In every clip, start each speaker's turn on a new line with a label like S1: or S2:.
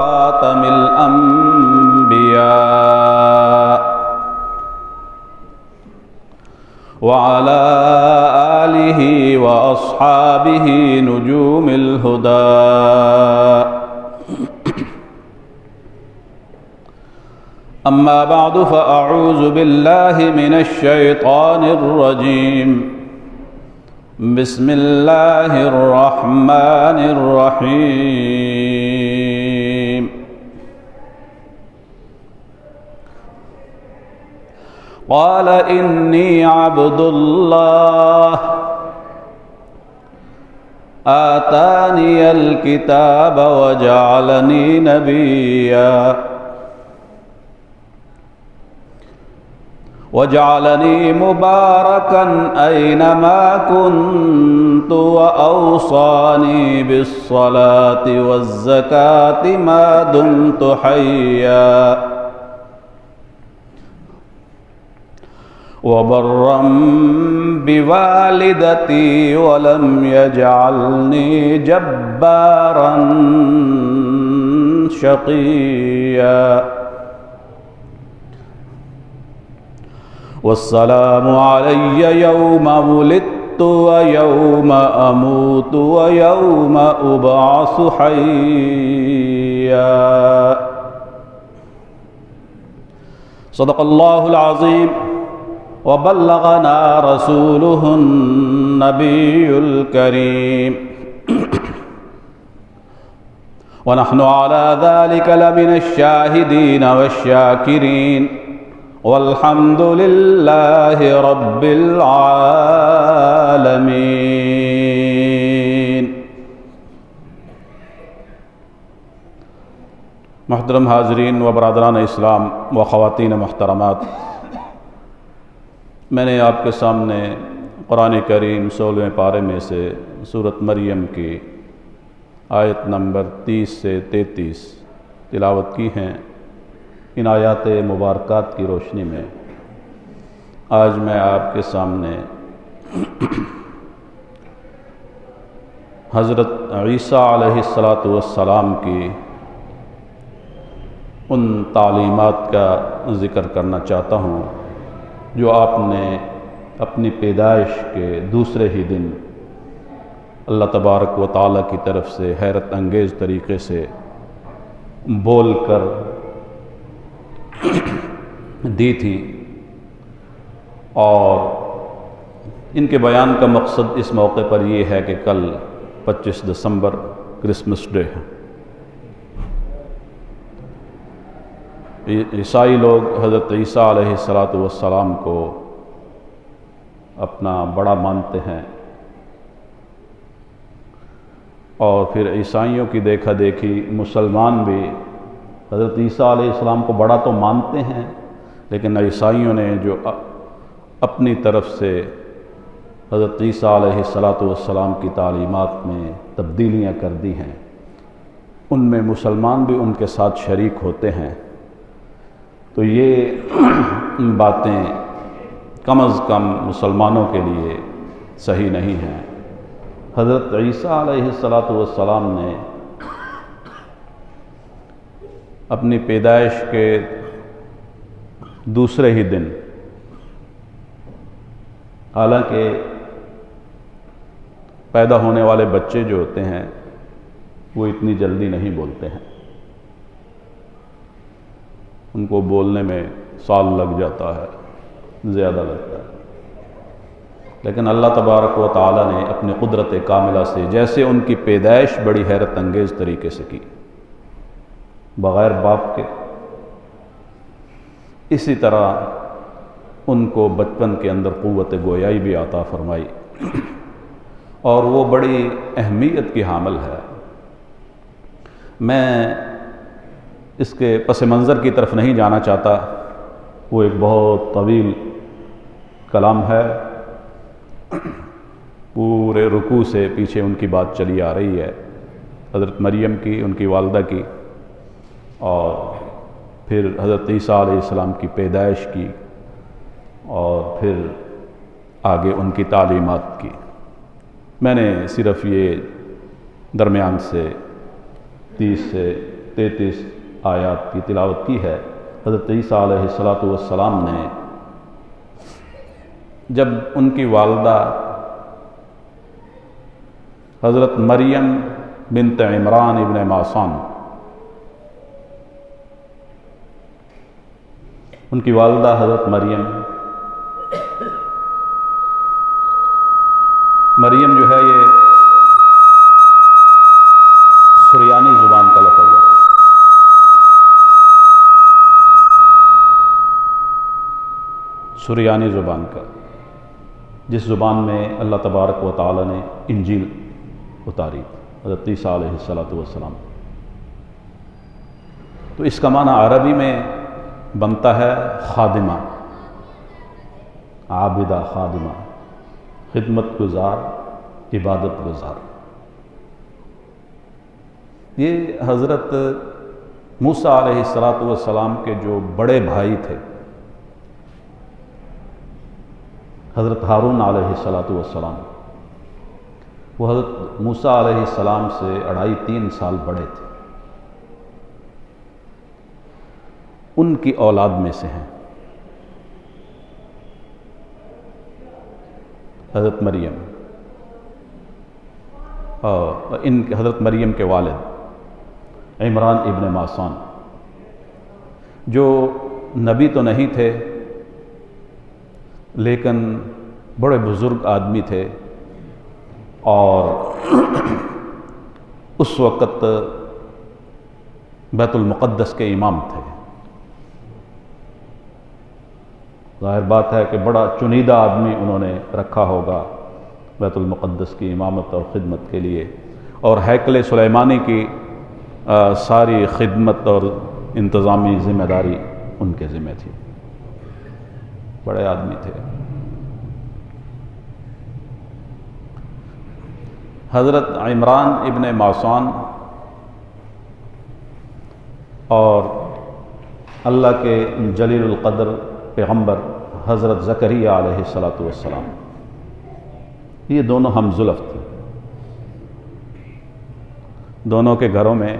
S1: خاتم الأنبياء وعلى آله وأصحابه نجوم الهدى. أما بعد فأعوذ بالله من الشيطان الرجيم. بسم الله الرحمن الرحيم. قال إني عبد الله آتاني الكتاب وجعلني نبيا وجعلني مباركا أينما كنت وأوصاني بالصلاة والزكاة ما دمت حيا وبرا بوالدتي ولم يجعلني جبارا شقيا. والسلام علي يوم ولدت ويوم أموت ويوم أبعث حيا. صدق الله العظيم وبلغنا رسوله النبي الكريم. ونحن على ذلك لمن الشاهدين والشاكرين والحمد لله رب العالمين. محترم حاضرین و برادران اسلام و خواتین محترمات، میں نے آپ کے سامنے قرآن کریم 16ویں پارے میں سے سورۃ مریم کی آیت نمبر 30 سے 33 تلاوت کی ہیں. ان آیات مبارکات کی روشنی میں آج میں آپ کے سامنے حضرت عیسیٰ علیہ السلام کی ان تعلیمات کا ذکر کرنا چاہتا ہوں جو آپ نے اپنی پیدائش کے دوسرے ہی دن اللہ تبارک و تعالیٰ کی طرف سے حیرت انگیز طریقے سے بول کر دی تھی. اور ان کے بیان کا مقصد اس موقع پر یہ ہے کہ کل 25 دسمبر کرسمس ڈے ہے. عیسائی لوگ حضرت عیسیٰ علیہ السلام کو اپنا بڑا مانتے ہیں، اور پھر عیسائیوں کی دیکھا دیکھی مسلمان بھی حضرت عیسیٰ علیہ السلام کو بڑا تو مانتے ہیں، لیکن عیسائیوں نے جو اپنی طرف سے حضرت عیسیٰ علیہ السلام کی تعلیمات میں تبدیلیاں کر دی ہیں، ان میں مسلمان بھی ان کے ساتھ شریک ہوتے ہیں. تو یہ باتیں کم از کم مسلمانوں کے لیے صحیح نہیں ہیں. حضرت عیسیٰ علیہ السلام نے اپنی پیدائش کے دوسرے ہی دن، حالانکہ پیدا ہونے والے بچے جو ہوتے ہیں وہ اتنی جلدی نہیں بولتے ہیں، ان کو بولنے میں سال لگ جاتا ہے، زیادہ لگتا ہے. لیکن اللہ تبارک و تعالیٰ نے اپنی قدرت کاملہ سے جیسے ان کی پیدائش بڑی حیرت انگیز طریقے سے کی بغیر باپ کے، اسی طرح ان کو بچپن کے اندر قوت گویائی بھی عطا فرمائی، اور وہ بڑی اہمیت کی حامل ہے. میں اس کے پس منظر کی طرف نہیں جانا چاہتا، وہ ایک بہت طویل کلام ہے، پورے رکوع سے پیچھے ان کی بات چلی آ رہی ہے، حضرت مریم کی، ان کی والدہ کی، اور پھر حضرت عیسیٰ علیہ السلام کی پیدائش کی، اور پھر آگے ان کی تعلیمات کی. میں نے صرف یہ درمیان سے 30 سے 33 آیات کی تلاوت کی ہے۔ حضرت عیسیٰ علیہ السلام نے جب ان کی والدہ حضرت مریم بنت عمران ابن معصان، ان کی والدہ حضرت مریم جو ہے یہ سریانی زبان کا لفظ ہے۔ سریانی زبان کا، جس زبان میں اللہ تبارک و تعالی نے انجیل اتاری حضرت عیسیٰ علیہ السلام، تو اس کا معنی عربی میں بنتا ہے خادمہ، عابدہ، خادمہ، خدمت گزار، عبادت گزار۔ یہ حضرت موسیٰ علیہ السلام کے جو بڑے بھائی تھے، حضرت ہارون علیہ السلام، وہ حضرت موسیٰ علیہ السلام سے 2.5-3 سال بڑے تھے، ان کی اولاد میں سے ہیں حضرت مریم، اور حضرت مریم کے والد عمران ابن معصان، جو نبی تو نہیں تھے لیکن بڑے بزرگ آدمی تھے، اور اس وقت بیت المقدس کے امام تھے۔ ظاہر بات ہے کہ بڑا چنیدہ آدمی انہوں نے رکھا ہوگا بیت المقدس کی امامت اور خدمت کے لیے، اور ہیکل سلیمانی کی ساری خدمت اور انتظامی ذمہ داری ان کے ذمہ تھی، بڑے آدمی تھے۔ حضرت عمران ابن معصان اور اللہ کے جلیل القدر پیغمبر حضرت زکریہ علیہ السلام، یہ دونوں ہم زلف تھے، دونوں کے گھروں میں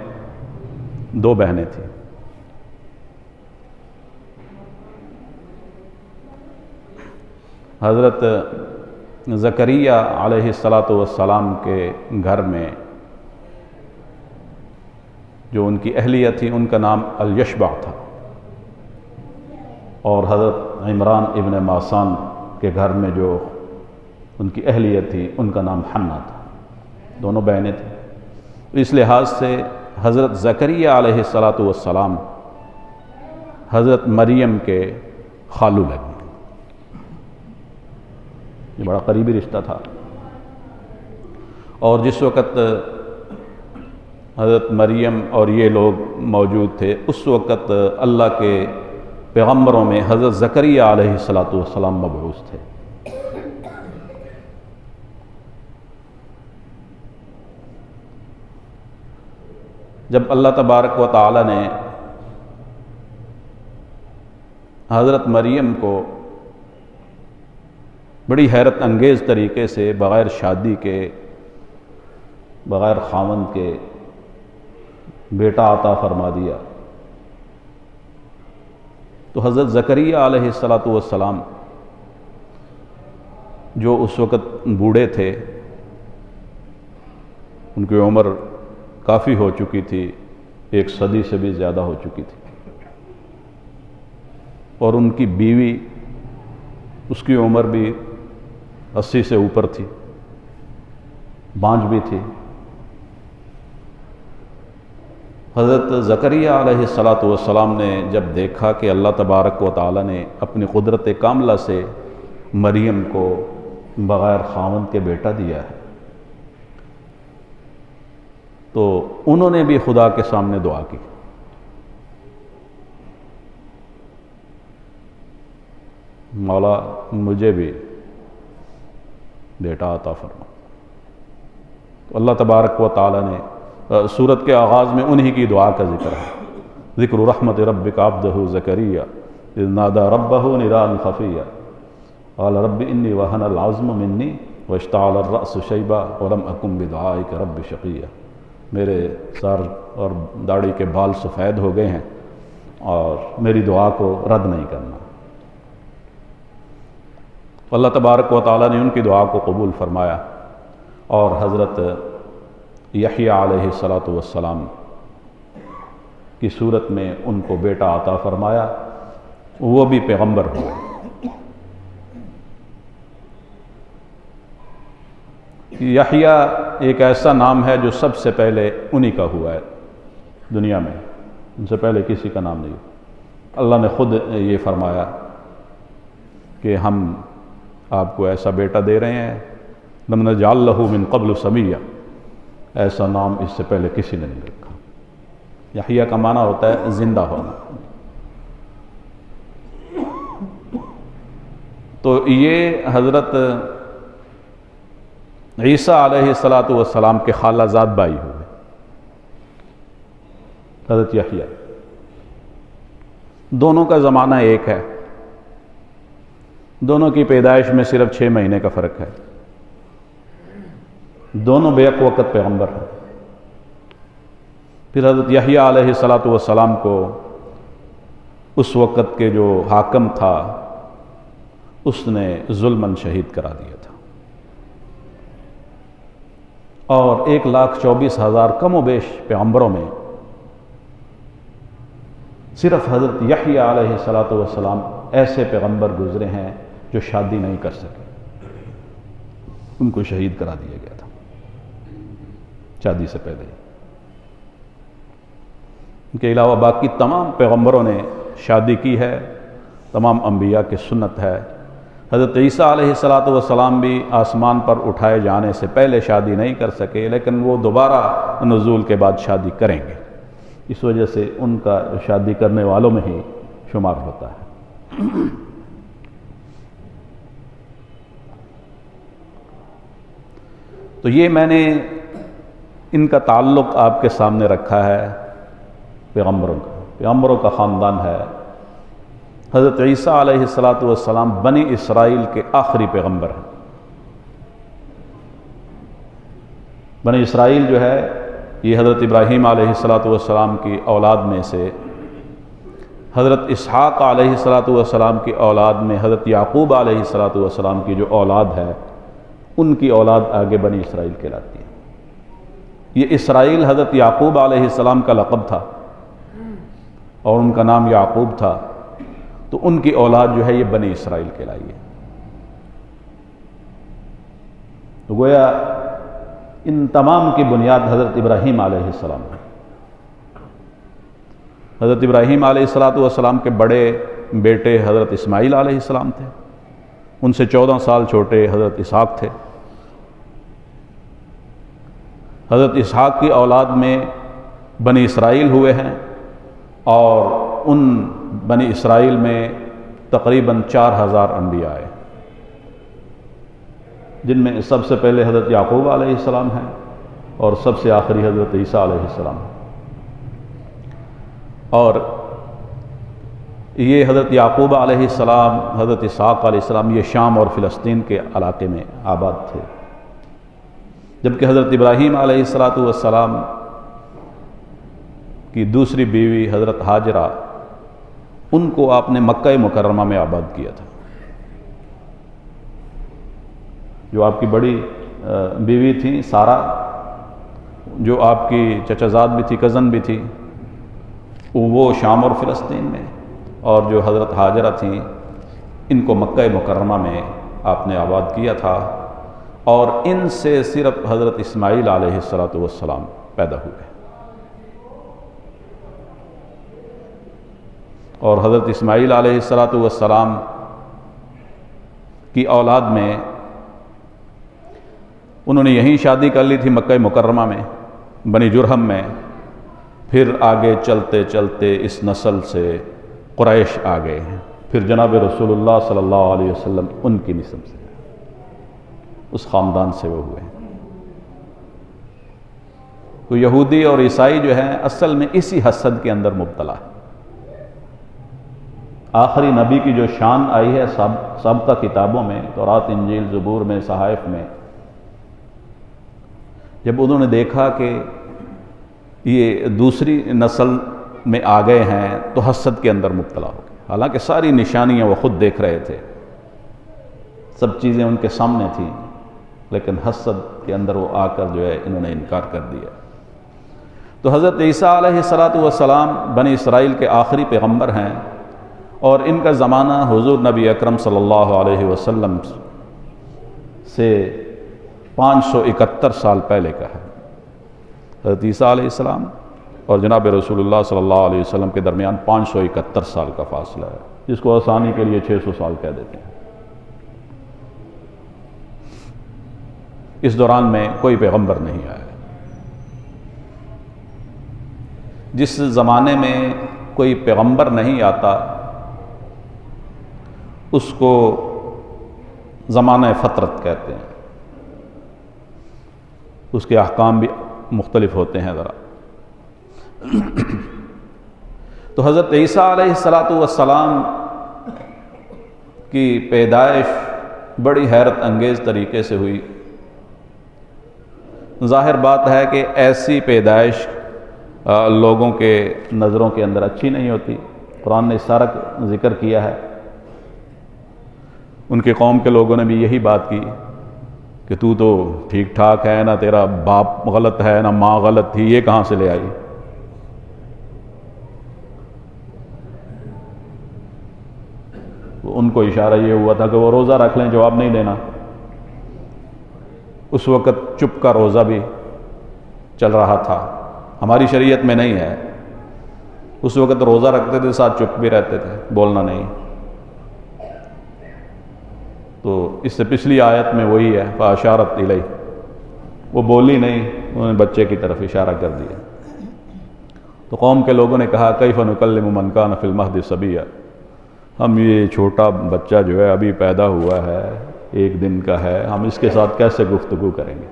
S1: 2 بہنیں تھیں۔ حضرت زکریہ علیہ السلام کے گھر میں جو ان کی اہلیہ تھی، ان کا نام الیشبع تھا، اور حضرت عمران ابن معصان کے گھر میں جو ان کی اہلیہ تھی، ان کا نام حنہ تھا، دونوں بہنیں تھیں۔ اس لحاظ سے حضرت زکریہ علیہ السلام حضرت مریم کے خالو لگے، یہ بڑا قریبی رشتہ تھا۔ اور جس وقت حضرت مریم اور یہ لوگ موجود تھے، اس وقت اللہ کے پیغمبروں میں حضرت زکریہ علیہ السلام مبعوث تھے۔ جب اللہ تبارک و تعالی نے حضرت مریم کو بڑی حیرت انگیز طریقے سے بغیر شادی کے، بغیر خاوند کے بیٹا عطا فرما دیا، تو حضرت زکریہ علیہ السلام جو اس وقت بوڑھے تھے، ان کی عمر کافی ہو چکی تھی، 1 صدی سے بھی زیادہ ہو چکی تھی، اور ان کی بیوی، اس کی عمر بھی 80 سے اوپر تھی، بانجھ بھی تھی۔ حضرت زکریہ علیہ السلام نے جب دیکھا کہ اللہ تبارک و تعالی نے اپنی قدرت کاملہ سے مریم کو بغیر خاوند کے بیٹا دیا ہے، تو انہوں نے بھی خدا کے سامنے دعا کی، مولا مجھے بھی بیٹا عطا فرما۔ تو اللہ تبارک و تعالی نے سورت کے آغاز میں انہی کی دعا کا ذکر ہے، ذکر رحمت ربک عبدہ زکریا اذ نادى ربہ نداء خفیا قال رب انی وہن العظم منی واشتعل الرأس شیبا ولم اکن بدعائک رب شقیا۔ میرے سر اور داڑھی کے بال سفید ہو گئے ہیں اور میری دعا کو رد نہیں کرنا۔ اللہ تبارک و تعالیٰ نے ان کی دعا کو قبول فرمایا اور حضرت یحییٰ علیہ السلام کی صورت میں ان کو بیٹا عطا فرمایا، وہ بھی پیغمبر ہوئے۔ یحییٰ ایک ایسا نام ہے جو سب سے پہلے انہی کا ہوا ہے دنیا میں، ان سے پہلے کسی کا نام نہیں۔ اللہ نے خود یہ فرمایا کہ ہم آپ کو ایسا بیٹا دے رہے ہیں، لم نجعل لہ من قبل سمیہ، ایسا نام اس سے پہلے کسی نے نہیں رکھا۔ یحییٰ کا معنی ہوتا ہے زندہ ہونا۔ تو یہ حضرت عیسیٰ علیہ السلام کے خالہ زاد بھائی ہوئے، حضرت یحییٰ۔ دونوں کا زمانہ ایک ہے، دونوں کی پیدائش میں صرف 6 مہینے کا فرق ہے، دونوں بیک وقت پیغمبر ہیں۔ پھر حضرت یحییٰ علیہ السلام کو اس وقت کے جو حاکم تھا اس نے ظلماً شہید کرا دیا تھا، اور 1,24,000 کم و بیش پیغمبروں میں صرف حضرت یحییٰ علیہ السلام ایسے پیغمبر گزرے ہیں جو شادی نہیں کر سکے، ان کو شہید کرا دیا گیا تھا شادی سے پہلے۔ ان کے علاوہ باقی تمام پیغمبروں نے شادی کی ہے، تمام انبیاء کی سنت ہے۔ حضرت عیسیٰ علیہ السلام بھی آسمان پر اٹھائے جانے سے پہلے شادی نہیں کر سکے، لیکن وہ دوبارہ نزول کے بعد شادی کریں گے، اس وجہ سے ان کا شادی کرنے والوں میں ہی شمار ہوتا ہے۔ تو یہ میں نے ان کا تعلق آپ کے سامنے رکھا ہے پیغمبروں کا خاندان ہے۔ حضرت عیسیٰ علیہ السلام بنی اسرائیل کے آخری پیغمبر ہیں۔ بنی اسرائیل جو ہے یہ حضرت ابراہیم علیہ السلام کی اولاد میں سے، حضرت اسحاق علیہ السلام کی اولاد میں حضرت یعقوب علیہ السلام کی جو اولاد ہے ان کی اولاد آگے بنی اسرائیل کہلاتی ہے۔ یہ اسرائیل حضرت یعقوب علیہ السلام کا لقب تھا اور ان کا نام یعقوب تھا، تو ان کی اولاد جو ہے یہ بنی اسرائیل کہلائی ہے۔ تو گویا ان تمام کی بنیاد حضرت ابراہیم علیہ السلام ہے۔ حضرت ابراہیم علیہ السلام کے بڑے بیٹے حضرت اسماعیل علیہ السلام تھے، ان سے 14 سال چھوٹے حضرت اسحاق تھے۔ حضرت اسحاق کی اولاد میں بنی اسرائیل ہوئے ہیں، اور ان بنی اسرائیل میں تقریباً 4,000 انبیاء آئے، جن میں سب سے پہلے حضرت یعقوب علیہ السلام ہیں اور سب سے آخری حضرت عیسیٰ علیہ السلام۔ اور یہ حضرت یعقوب علیہ السلام، حضرت اسحاق علیہ السلام یہ شام اور فلسطین کے علاقے میں آباد تھے، جبکہ حضرت ابراہیم علیہ السلام کی دوسری بیوی حضرت ہاجرہ، ان کو آپ نے مکہ مکرمہ میں آباد کیا تھا۔ جو آپ کی بڑی بیوی تھی سارہ، جو آپ کی چچا زاد بھی تھی، کزن بھی تھی، وہ شام اور فلسطین میں، اور جو حضرت ہاجرہ تھیں ان کو مکہ مکرمہ میں آپ نے آباد کیا تھا، اور ان سے صرف حضرت اسماعیل علیہ السلام پیدا ہوئے۔ اور حضرت اسماعیل علیہ السلام کی اولاد میں انہوں نے یہیں شادی کر لی تھی مکہ مکرمہ میں، بنی جرہم میں، پھر آگے چلتے چلتے اس نسل سے قریش آ گئے ہیں، پھر جناب رسول اللہ صلی اللہ علیہ وسلم ان کی نسب سے، اس خاندان سے وہ ہوئے ہیں۔ تو یہودی اور عیسائی جو ہیں اصل میں اسی حسد کے اندر مبتلا ہے۔ آخری نبی کی جو شان آئی ہے سابقہ کتابوں میں، تورات، انجیل، زبور میں، صحائف میں، جب انہوں نے دیکھا کہ یہ دوسری نسل میں آ گئے ہیں تو حسد کے اندر مبتلا ہو گئے، حالانکہ ساری نشانیاں وہ خود دیکھ رہے تھے، سب چیزیں ان کے سامنے تھیں، لیکن حسد کے اندر وہ آ کر جو ہے انہوں نے انکار کر دیا۔ تو حضرت عیسیٰ علیہ السلام بنی اسرائیل کے آخری پیغمبر ہیں، اور ان کا زمانہ حضور نبی اکرم صلی اللہ علیہ وسلم سے 571 سال پہلے کا ہے۔ حضرت عیسیٰ علیہ السلام اور جناب رسول اللہ صلی اللہ علیہ وسلم کے درمیان 571 سال کا فاصلہ ہے، جس کو آسانی کے لیے 600 سال کہہ دیتے ہیں۔ اس دوران میں کوئی پیغمبر نہیں آیا۔ جس زمانے میں کوئی پیغمبر نہیں آتا اس کو زمانہ فترت کہتے ہیں، اس کے احکام بھی مختلف ہوتے ہیں ذرا۔ تو حضرت عیسیٰ علیہ السلام کی پیدائش بڑی حیرت انگیز طریقے سے ہوئی۔ ظاہر بات ہے کہ ایسی پیدائش لوگوں کے نظروں کے اندر اچھی نہیں ہوتی، قرآن نے اس سارا ذکر کیا ہے۔ ان کے قوم کے لوگوں نے بھی یہی بات کی کہ تو ٹھیک ٹھاک ہے، نہ تیرا باپ غلط ہے نہ ماں غلط تھی، یہ کہاں سے لے آئی؟ ان کو اشارہ یہ ہوا تھا کہ وہ روزہ رکھ لیں، جواب نہیں دینا۔ اس وقت چپ کا روزہ بھی چل رہا تھا، ہماری شریعت میں نہیں ہے۔ اس وقت روزہ رکھتے تھے، ساتھ چپ بھی رہتے تھے، بولنا نہیں۔ تو اس سے پچھلی آیت میں وہی ہے، فَأَشَارَتْ إِلَيْهِ، وہ بولی نہیں، انہوں نے بچے کی طرف اشارہ کر دیا۔ تو قوم کے لوگوں نے کہا كَيْفَ نُكَلِّمُ مَنْ كَانَ فِي الْمَهْدِ صَبِيًّا، ہم یہ چھوٹا بچہ جو ہے ابھی پیدا ہوا ہے، 1 دن کا ہے، ہم اس کے ساتھ کیسے گفتگو کریں گے؟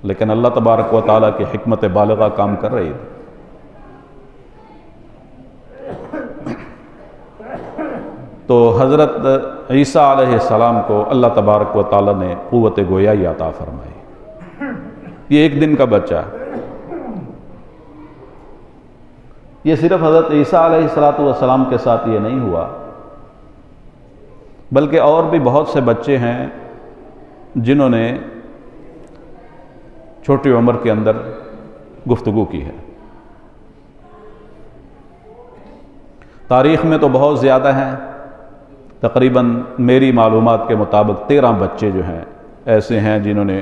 S1: لیکن اللہ تبارک و تعالیٰ کی حکمت بالغہ کام کر رہی تھی۔ تو حضرت عیسیٰ علیہ السلام کو اللہ تبارک و تعالیٰ نے قوت گویائی عطا فرمائی۔ یہ 1 دن کا بچہ ہے۔ یہ صرف حضرت عیسیٰ علیہ السلام کے ساتھ یہ نہیں ہوا، بلکہ اور بھی بہت سے بچے ہیں جنہوں نے چھوٹی عمر کے اندر گفتگو کی ہے۔ تاریخ میں تو بہت زیادہ ہیں، تقریباً میری معلومات کے مطابق 13 بچے جو ہیں ایسے ہیں جنہوں نے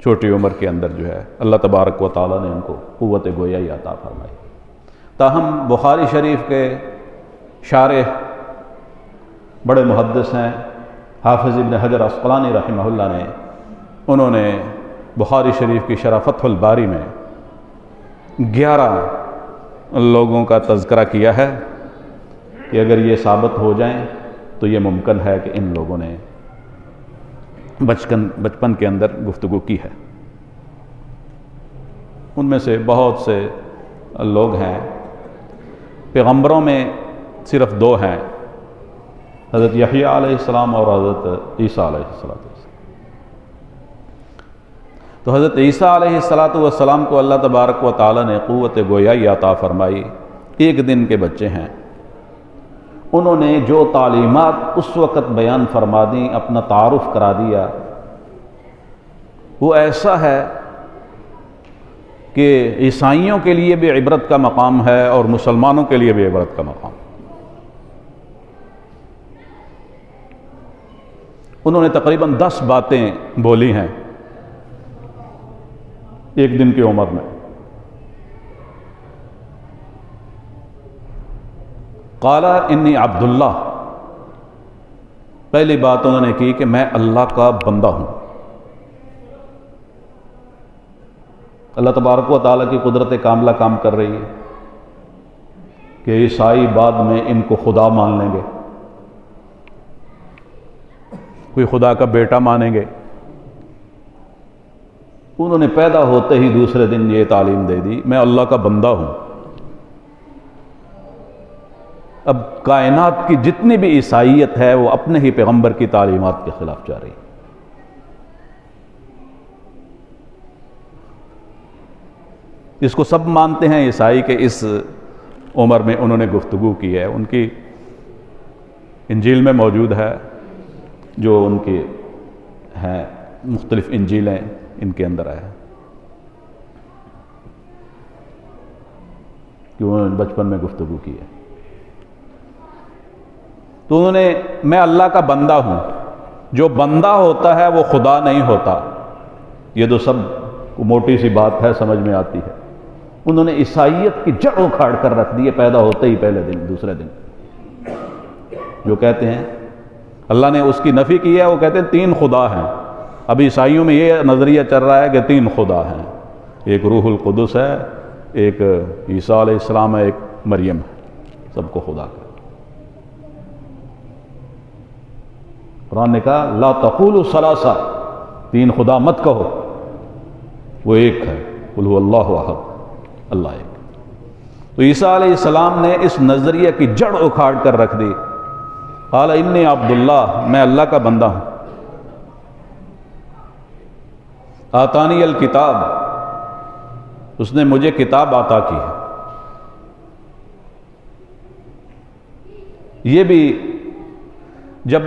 S1: چھوٹی عمر کے اندر جو ہے اللہ تبارک و تعالیٰ نے ان کو قوت گویائی عطا فرمائی۔ تاہم بخاری شریف کے شارح بڑے محدث ہیں حافظ ابن حجر عسقلانی رحمہ اللہ نے، انہوں نے بخاری شریف کی شرح فتح الباری میں 11 لوگوں کا تذکرہ کیا ہے کہ اگر یہ ثابت ہو جائیں تو یہ ممکن ہے کہ ان لوگوں نے بچپن کے اندر گفتگو کی ہے۔ ان میں سے بہت سے لوگ ہیں، پیغمبروں میں صرف 2 ہیں، حضرت یحییٰ علیہ السلام اور حضرت عیسیٰ علیہ السلام۔ تو حضرت عیسیٰ علیہ السلام کو اللہ تبارک و تعالیٰ نے قوت گویائی عطا فرمائی، 1 دن کے بچے ہیں۔ انہوں نے جو تعلیمات اس وقت بیان فرما دیں، اپنا تعارف کرا دیا، وہ ایسا ہے کہ عیسائیوں کے لیے بھی عبرت کا مقام ہے اور مسلمانوں کے لیے بھی عبرت کا مقام۔ انہوں نے تقریباً 10 باتیں بولی ہیں 1 دن کی عمر میں۔ قال انی عبداللہ، پہلی بات انہوں نے کی کہ میں اللہ کا بندہ ہوں۔ اللہ تبارک و تعالیٰ کی قدرت کاملہ کام کر رہی ہے کہ عیسائی بعد میں ان کو خدا مان لیں گے، کوئی خدا کا بیٹا مانیں گے۔ انہوں نے پیدا ہوتے ہی دوسرے دن یہ تعلیم دے دی، میں اللہ کا بندہ ہوں۔ اب کائنات کی جتنی بھی عیسائیت ہے وہ اپنے ہی پیغمبر کی تعلیمات کے خلاف جا رہی ہے۔ اس کو سب مانتے ہیں عیسائی کہ اس عمر میں انہوں نے گفتگو کی ہے، ان کی انجیل میں موجود ہے، جو ان کی ہیں مختلف انجیلیں ان کے اندر ہے کہ انہوں نے بچپن میں گفتگو کی ہے۔ تو انہوں نے میں اللہ کا بندہ ہوں، جو بندہ ہوتا ہے وہ خدا نہیں ہوتا، یہ تو سب موٹی سی بات ہے، سمجھ میں آتی ہے۔ انہوں نے عیسائیت کی جڑ اکھاڑ کر رکھ دی ہے پیدا ہوتے ہی پہلے دن دوسرے دن، جو کہتے ہیں اللہ نے اس کی نفی کی ہے، وہ کہتے ہیں 3 خدا ہیں۔ اب عیسائیوں میں یہ نظریہ چل رہا ہے کہ 3 خدا ہیں، ایک روح القدس ہے، ایک عیسیٰ علیہ السلام ہے، ایک مریم ہے، سب کو خدا کا۔ قرآن نے کہا لا تقولوا ثلاثہ، 3 خدا مت کہو، وہ ایک ہے، قل هو اللہ احد، اللہ ایک۔ تو عیسیٰ علیہ السلام نے اس نظریے کی جڑ اکھاڑ کر رکھ دی۔ قال انی عبد اللہ، میں اللہ کا بندہ ہوں۔ آتانی الکتاب، اس نے مجھے کتاب عطا کی ہے۔ یہ بھی جب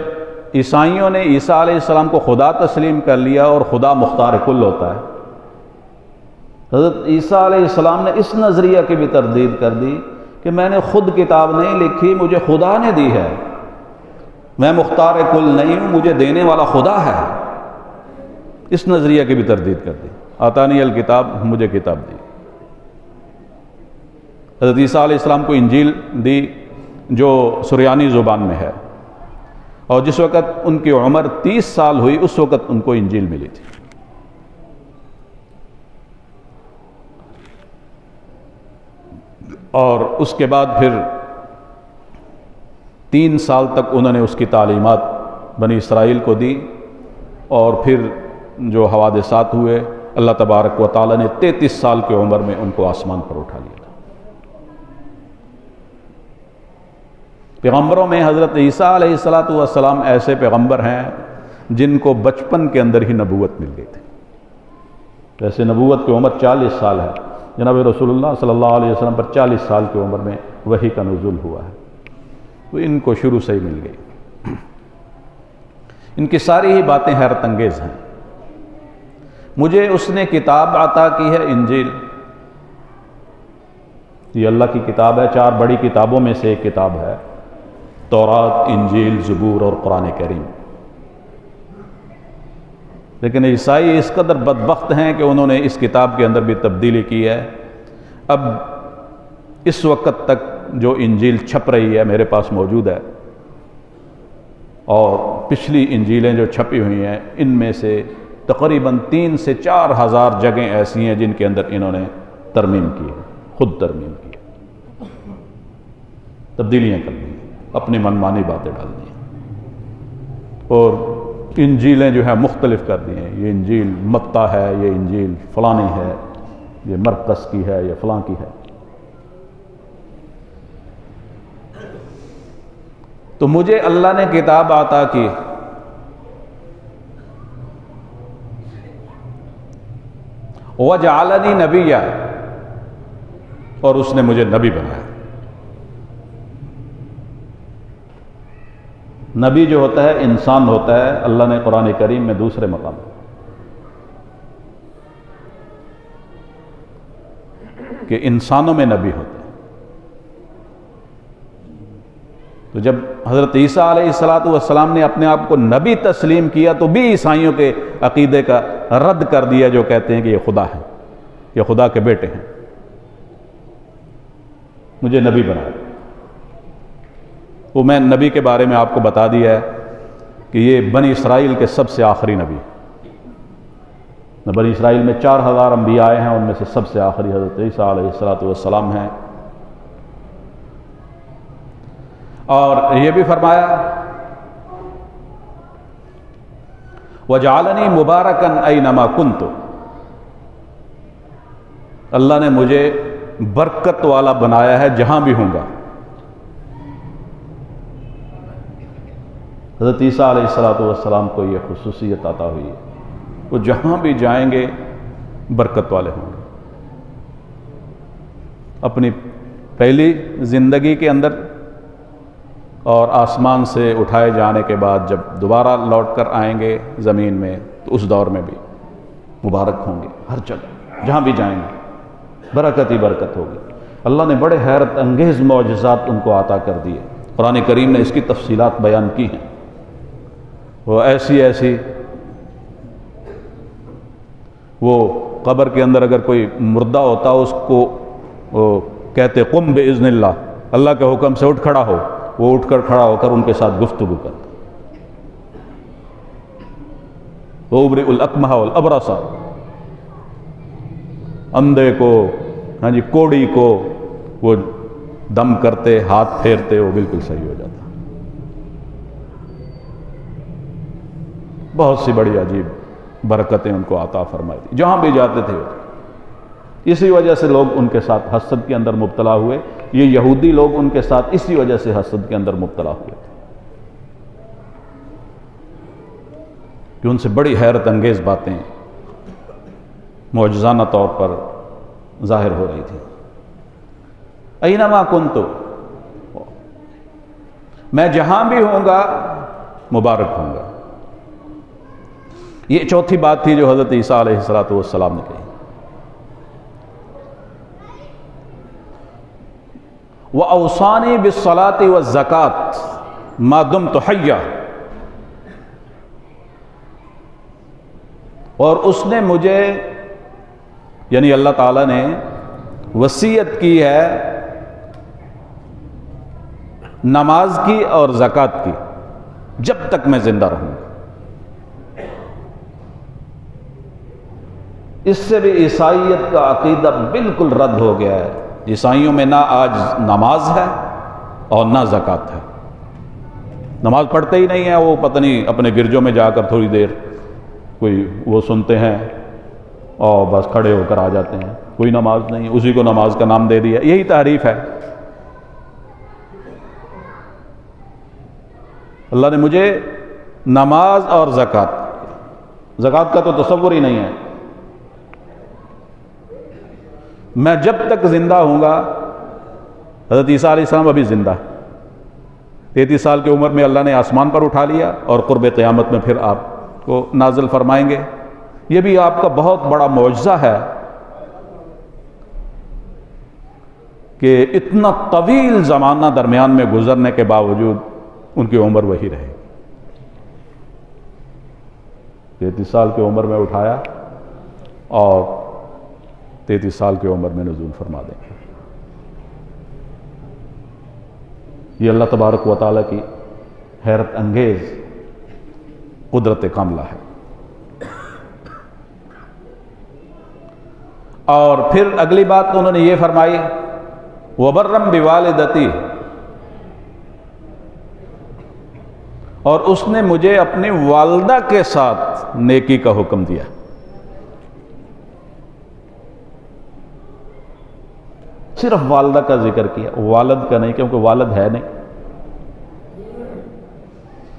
S1: عیسائیوں نے عیسیٰ علیہ السلام کو خدا تسلیم کر لیا، اور خدا مختار کل ہوتا ہے، حضرت عیسیٰ علیہ السلام نے اس نظریہ کی بھی تردید کر دی کہ میں نے خود کتاب نہیں لکھی، مجھے خدا نے دی ہے، میں مختار کل نہیں ہوں، مجھے دینے والا خدا ہے۔ اس نظریہ کی بھی تردید کر دی۔ آتانی الکتاب، مجھے کتاب دی۔ حضرت عیسیٰ علیہ السلام کو انجیل دی جو سریانی زبان میں ہے، اور جس وقت ان کی عمر 30 سال ہوئی اس وقت ان کو انجیل ملی تھی۔ اور اس کے بعد پھر 3 سال تک انہوں نے اس کی تعلیمات بنی اسرائیل کو دی، اور پھر جو حوادثات ہوئے اللہ تبارک و تعالیٰ نے 33 سال کی عمر میں ان کو آسمان پر اٹھا لیا تھا۔ پیغمبروں میں حضرت عیسیٰ علیہ السلام ایسے پیغمبر ہیں جن کو بچپن کے اندر ہی نبوت مل گئی تھی۔ ویسے نبوت کی عمر 40 سال ہے، جناب رسول اللہ صلی اللہ علیہ وسلم پر 40 سال کی عمر میں وحی کا نزول ہوا ہے، تو ان کو شروع سے ہی مل گئی۔ ان کی ساری ہی باتیں حیرت انگیز ہیں۔ مجھے اس نے کتاب عطا کی ہے، انجیل، یہ اللہ کی کتاب ہے، 4 بڑی کتابوں میں سے ایک کتاب ہے، تورات، انجیل، زبور اور قرآن کریم۔ لیکن عیسائی اس قدر بدبخت ہیں کہ انہوں نے اس کتاب کے اندر بھی تبدیلی کی ہے۔ اب اس وقت تک جو انجیل چھپ رہی ہے میرے پاس موجود ہے، اور پچھلی انجیلیں جو چھپی ہوئی ہیں ان میں سے تقریباً 3 سے 4 ہزار جگہیں ایسی ہیں جن کے اندر انہوں نے ترمیم کی ہے، خود ترمیم کی ہے، تبدیلیاں کر دی ہیں، اپنی منمانی باتیں ڈال دی ہیں، اور انجیلیں جو ہیں مختلف کر دی ہیں۔ یہ انجیل متی ہے، یہ انجیل فلانی ہے، یہ مرقس کی ہے، یہ فلاں کی ہے۔ تو مجھے اللہ نے کتاب عطا کی، وَجَعَلَنِي نَبِيًّا، اور اس نے مجھے نبی بنایا۔ نبی جو ہوتا ہے انسان ہوتا ہے، اللہ نے قرآن کریم میں دوسرے مقام کہ انسانوں میں نبی ہوتے ہیں۔ تو جب حضرت عیسیٰ علیہ السلام نے اپنے آپ کو نبی تسلیم کیا تو بھی عیسائیوں کے عقیدے کا رد کر دیا، جو کہتے ہیں کہ یہ خدا ہے، یہ خدا کے بیٹے ہیں، مجھے نبی بنایا۔ وہ میں نبی کے بارے میں آپ کو بتا دیا ہے کہ یہ بنی اسرائیل کے سب سے آخری نبی۔ بنی اسرائیل میں 4000 انبیاء آئے ہیں، ان میں سے سب سے آخری حضرت عیسیٰ علیہ السلام ہیں۔ اور یہ بھی فرمایا وَجَعَلَنِي مُبَارَكًا أَيْنَمَا كُنْتُ، اللہ نے مجھے برکت والا بنایا ہے جہاں بھی ہوں گا۔ حضرت عیسیٰ علیہ السلام کو یہ خصوصیت عطا ہوئی ہے، وہ جہاں بھی جائیں گے برکت والے ہوں گے۔ اپنی پہلی زندگی کے اندر اور آسمان سے اٹھائے جانے کے بعد جب دوبارہ لوٹ کر آئیں گے زمین میں تو اس دور میں بھی مبارک ہوں گے، ہر جگہ جہاں بھی جائیں گے برکت ہی برکت ہوگی۔ اللہ نے بڑے حیرت انگیز معجزات ان کو عطا کر دیے، قرآن کریم نے اس کی تفصیلات بیان کی ہیں۔ وہ ایسی وہ قبر کے اندر اگر کوئی مردہ ہوتا اس کو وہ کہتے قم باذن اللہ کے حکم سے اٹھ کھڑا ہو، وہ اٹھ کر کھڑا ہو کر ان کے ساتھ گفتگو کرتا۔ وَأُبْرِئُ الْأَكْمَحَ وَالْأَبْرَصَ، اندھے کو کوڑی کو وہ دم کرتے، ہاتھ پھیرتے، وہ بالکل صحیح ہو جاتا۔ بہت سی بڑی عجیب برکتیں ان کو عطا فرمائی تھی، جہاں بھی جاتے تھے۔ اسی وجہ سے لوگ ان کے ساتھ حسد کے اندر مبتلا ہوئے، یہ یہودی لوگ ان کے ساتھ اسی وجہ سے حسد کے اندر مبتلا ہوئے تھے کہ ان سے بڑی حیرت انگیز باتیں معجزانہ طور پر ظاہر ہو رہی تھی۔ اینما کنتو، میں جہاں بھی ہوں گا مبارک ہوں گا۔ یہ چوتھی بات تھی جو حضرت عیسیٰ علیہ السلام نے کہی۔ وَأَوْصَانِي بِالصَّلَاةِ وَالزَّكَاةِ مَا دُمْتُ حَيًّا، اور اس نے مجھے یعنی اللہ تعالیٰ نے وصیت کی ہے نماز کی اور زکوٰۃ کی، جب تک میں زندہ رہوں گا۔ اس سے بھی عیسائیت کا عقیدہ بالکل رد ہو گیا ہے۔ عیسائیوں میں نہ آج نماز ہے اور نہ زکوٰۃ ہے، نماز پڑھتے ہی نہیں ہیں وہ، پتہ نہیں اپنے گرجوں میں جا کر تھوڑی دیر کوئی وہ سنتے ہیں اور بس کھڑے ہو کر آ جاتے ہیں، کوئی نماز نہیں، اسی کو نماز کا نام دے دیا، یہی تحریف ہے۔ اللہ نے مجھے نماز اور زکوٰۃ کا تو تصور ہی نہیں ہے۔ میں جب تک زندہ ہوں گا، حضرت عیسیٰ علیہ السلام ابھی زندہ ہے، 33 سال کی عمر میں اللہ نے آسمان پر اٹھا لیا اور قرب قیامت میں پھر آپ کو نازل فرمائیں گے۔ یہ بھی آپ کا بہت بڑا معجزہ ہے کہ اتنا طویل زمانہ درمیان میں گزرنے کے باوجود ان کی عمر وہی رہے۔ 33 سال کی عمر میں اٹھایا اور 33 سال کی عمر میں نزول فرما دیں گے۔ یہ اللہ تبارک و تعالیٰ کی حیرت انگیز قدرت کاملہ ہے۔ اور پھر اگلی بات انہوں نے یہ فرمائی وَبَرًّا بِوَالِدَتِي، اور اس نے مجھے اپنی والدہ کے ساتھ نیکی کا حکم دیا۔ صرف والدہ کا ذکر کیا، والد کا نہیں، کیونکہ والد ہے نہیں۔